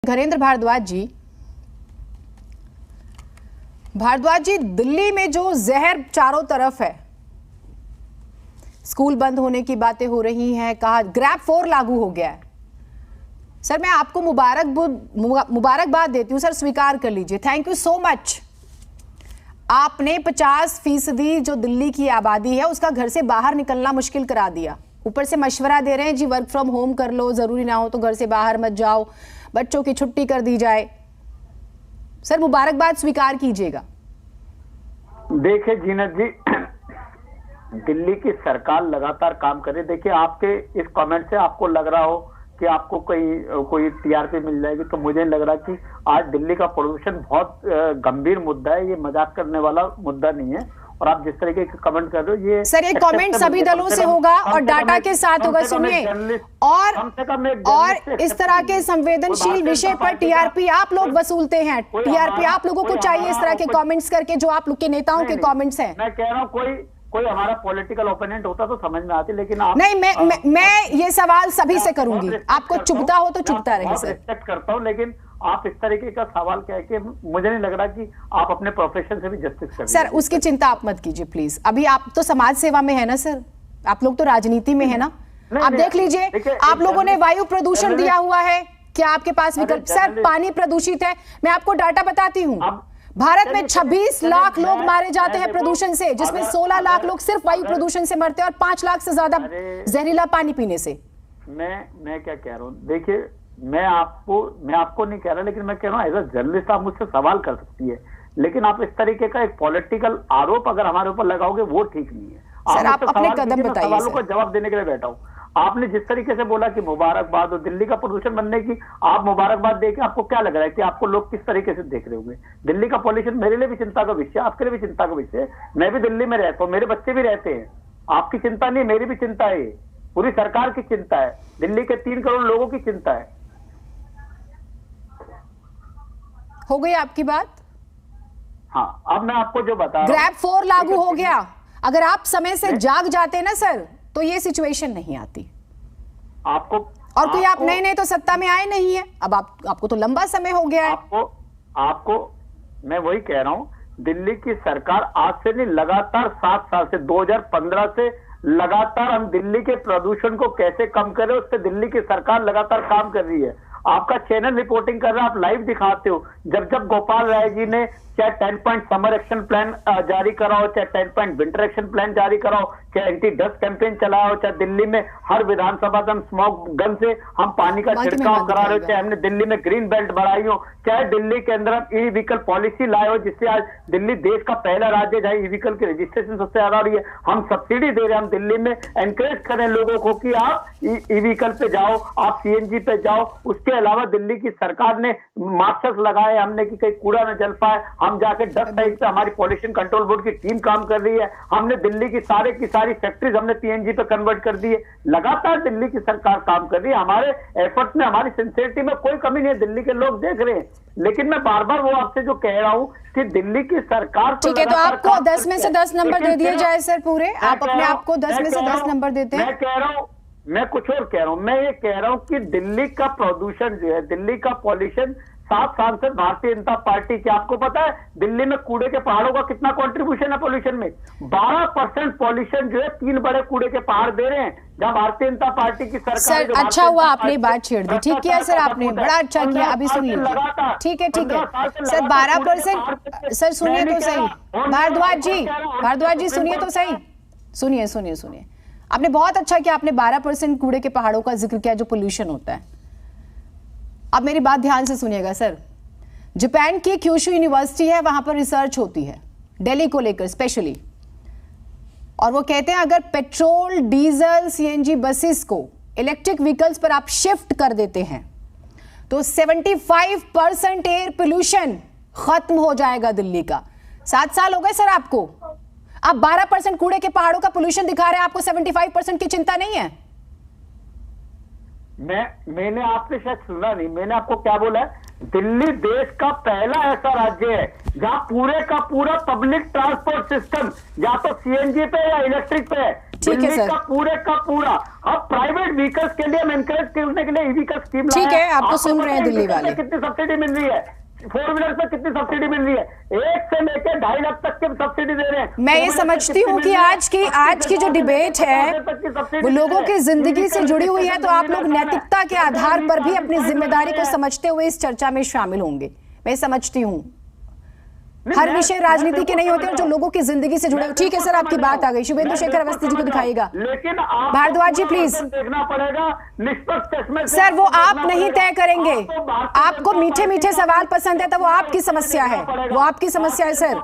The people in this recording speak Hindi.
घरेंद्र भारद्वाज जी, दिल्ली में जो जहर चारों तरफ है, स्कूल बंद होने की बातें हो रही हैं, कहा ग्रैब 4 लागू हो गया है। सर मैं आपको मुबारकबाद देती हूँ सर, स्वीकार कर लीजिए, थैंक यू सो मच। आपने 50% जो दिल्ली की आबादी है उसका घर से बाहर निकलना मुश्किल करा दिया। ऊपर से मशवरा दे रहे हैं जी वर्क फ्रॉम होम कर लो, जरूरी ना हो तो घर से बाहर मत जाओ, बच्चों की छुट्टी कर दी जाए। सर मुबारकबाद स्वीकार कीजिएगा। देखिए जीनत जी, दिल्ली की सरकार लगातार काम कर रही है। देखिए आपके इस कमेंट से आपको लग रहा हो कि आपको कोई टीआरपी मिल जाएगी, तो मुझे लग रहा कि आज दिल्ली का प्रदूषण बहुत गंभीर मुद्दा है, ये मजाक करने वाला मुद्दा नहीं है। और आप जिस तरीके के कमेंट कर रहे हो, ये सर एक कमेंट सभी दलों से होगा और डाटा के साथ होगा, सुनिए। और इस तरह के संवेदनशील विषय पर टीआरपी आप लोग वसूलते हैं, टीआरपी आप लोगों को चाहिए इस तरह के कमेंट्स करके जो आप लोग के नेताओं के कमेंट्स हैं। मैं कह रहा हूँ कोई हमारा पॉलिटिकल ओपोनेंट होता तो समझ में आती, लेकिन आप नहीं, मैं ये सवाल सभी से करूंगी, आपको चुभता हो तो चुभता रहे सर। रिस्पेक्ट करता हूं, लेकिन आप इस तरीके का सवाल कह के मुझे नहीं लग रहा कि आप अपने प्रोफेशन से भी जस्टिस कर सर। उसकी चिंता आप मत कीजिए प्लीज। अभी आप तो समाज सेवा में है ना सर, आप लोग तो राजनीति में है ना। आप देख लीजिए, आप लोगों ने वायु प्रदूषण दिया हुआ है, क्या आपके पास विकल्प? सर पानी प्रदूषित है, मैं आपको डाटा बताती हूँ। भारत में 26 लाख लोग मारे जाते हैं प्रदूषण से, जिसमें 16 लाख लोग सिर्फ वायु प्रदूषण से मरते हैं और 5 लाख से ज्यादा जहरीला पानी पीने से। मैं क्या कह रहा हूँ, देखिए मैं आपको नहीं कह रहा, लेकिन मैं कह रहा हूँ एज अ जर्नलिस्ट आप मुझसे सवाल कर सकती है, लेकिन आप इस तरीके का एक पॉलिटिकल आरोप अगर हमारे ऊपर लगाओगे वो ठीक नहीं है। सर आप अपने कदम बताइए। सवालों का जवाब देने के लिए बैठा हूँ। आपने जिस तरीके से बोला कि मुबारकबाद हो दिल्ली का प्रदूषण बनने की, आप मुबारकबाद देके आपको क्या लग रहा है कि आपको लोग किस तरीके से देख रहे होंगे? दिल्ली का पॉल्यूशन मेरे लिए भी चिंता का विषय है, आपके लिए भी चिंता का विषय है। मैं भी दिल्ली में रहता हूँ, मेरे बच्चे भी रहते हैं। आपकी चिंता नहीं, मेरी भी चिंता है, पूरी सरकार की चिंता है, दिल्ली के 3 करोड़ लोगों की चिंता है। हो गई आपकी बात? हाँ, अब मैं आपको जो बता रहा हूं, ग्रैब 4 लागू हो गया। अगर आप समय से जाग जाते ना सर, तो ये सिचुएशन नहीं आती। और कोई आप नए तो सत्ता में आए नहीं है, अब आपको तो लंबा समय हो गया है। आपको मैं वही कह रहा हूं, दिल्ली की सरकार आज से नहीं, लगातार 7 साल से 2015 से लगातार हम दिल्ली के प्रदूषण को कैसे कम करें, उससे दिल्ली की सरकार लगातार काम कर रही है। आपका चैनल रिपोर्टिंग कर रहा है, आप लाइव दिखाते हो। जब गोपाल राय जी ने चाहे 10 पॉइंट समर एक्शन प्लान जारी कराओ, चाहे 10 पॉइंट विंटर एक्शन प्लान जारी कराओ, चाहे एंटी डस्ट कैंपेन चलाओ, चाहे दिल्ली में हर विधानसभा से हम स्मोक गन से हम पानी का छिड़काव करा रहे हो, चाहे हमने दिल्ली में ग्रीन बेल्ट बढ़ाई हो, चाहे दिल्ली के अंदर हम ई व्हीकल पॉलिसी लाए हो, जिससे आज दिल्ली देश का पहला राज्य जहां ई व्हीकल की रजिस्ट्रेशन सबसे ज्यादा हो रही है। हम सब्सिडी दे रहे हैं, हम दिल्ली में एनकरेज करें लोगों को कि आप ई व्हीकल पे जाओ, आप सीएनजी पे जाओ। उसके अलावा दिल्ली की सरकार ने मास्टर्स लगाए हमने कि कहीं कूड़ा न जल पाए, हम जाके 10 तारीख से हमारी पॉल्यूशन कंट्रोल बोर्ड की टीम काम कर रही है। हमने दिल्ली की सारी फैक्ट्रीज हमने पीएनजी पे कन्वर्ट कर दी है। लगातार दिल्ली की सरकार काम कर रही है, हमारे एफर्ट्स में, हमारी सिंसियरिटी में कोई कमी नहीं है, दिल्ली के लोग देख रहे हैं। लेकिन मैं बार बार वो आपसे जो कह रहा हूं कि दिल्ली की सरकार ठीक है, तो आपको 10 में से 10 नंबर दे दिए जाए सर पूरे, आप अपने आप को 10 में से 10 नंबर देते हैं। मैं कह रहा हूं, मैं कुछ और कह रहा हूं, मैं ये कह रहा हूं कि दिल्ली का प्रदूषण जो है, दिल्ली का पॉल्यूशन 7 सांसद भारतीय जनता पार्टी के, आपको पता है दिल्ली में कूड़े के पहाड़ों का कितना कंट्रीब्यूशन है पॉल्यूशन में? 12% पॉल्यूशन जो है 3 बड़े कूड़े के पहाड़ दे रहे हैं, जहां भारतीय जनता पार्टी की सरकार। सर अच्छा हुआ आपने बात छेड़ दी, ठीक किया सर, आपने बड़ा अच्छा किया। अभी सुन लीजिए, ठीक है सर, 12%। सर सुनिए तो सही, भारद्वाज जी सुनिए तो सही, सुनिए। आपने बहुत अच्छा किया, आपने 12% कूड़े के पहाड़ों का जिक्र किया जो पोल्यूशन होता है। अब मेरी बात ध्यान से सुनिएगा सर, जापान की क्यूशू यूनिवर्सिटी है, वहां पर रिसर्च होती है दिल्ली को लेकर स्पेशली, और वो कहते हैं अगर पेट्रोल, डीजल, सीएनजी बसेस को इलेक्ट्रिक व्हीकल्स पर आप शिफ्ट कर देते हैं तो 75% एयर पोल्यूशन खत्म हो जाएगा दिल्ली का। 7 साल हो गए सर आपको, आप 12% कूड़े के पहाड़ों का पोल्यूशन दिखा रहे हैं, आपको 75% की चिंता नहीं है? मैंने आपसे शायद सुना नहीं, मैंने आपको क्या बोला है? दिल्ली देश का पहला ऐसा राज्य है जहां पूरे का पूरा पब्लिक ट्रांसपोर्ट सिस्टम या तो सीएनजी पे या इलेक्ट्रिक पे है। ठीक है दिल्ली सर। का पूरा अब प्राइवेट व्हीकल्स के लिए हम एनकरेज करने के लिए ईवी का स्कीम ठीक है, आप तो सुन रहे हैं दिल्ली वाले। कितनी सब्सिडी मिल रही है, 4 व्हीलर पे कितनी सब्सिडी मिल रही है, 1 से लेकर 2.5 लाख तक की सब्सिडी दे रहे हैं। मैं ये समझती हूँ कि आज की जो डिबेट है वो लोगों की जिंदगी से जुड़ी हुई है, तो आप लोग नैतिकता के आधार पर भी अपनी जिम्मेदारी को समझते हुए इस चर्चा में शामिल होंगे। मैं समझती हूँ हर विषय राजनीति के नहीं होते और जो लोगों की जिंदगी से जुड़े। ठीक है सर, आपकी बात आ गई। शुभेंदु शेखर अवस्थी जी को दिखाइएगा। लेकिन भारद्वाज जी प्लीज। देखना पड़ेगा निष्पक्ष चश्मे से। सर वो आप नहीं तय करेंगे, आपको मीठे मीठे सवाल पसंद है तो वो आपकी समस्या है, वो आपकी समस्या है सर।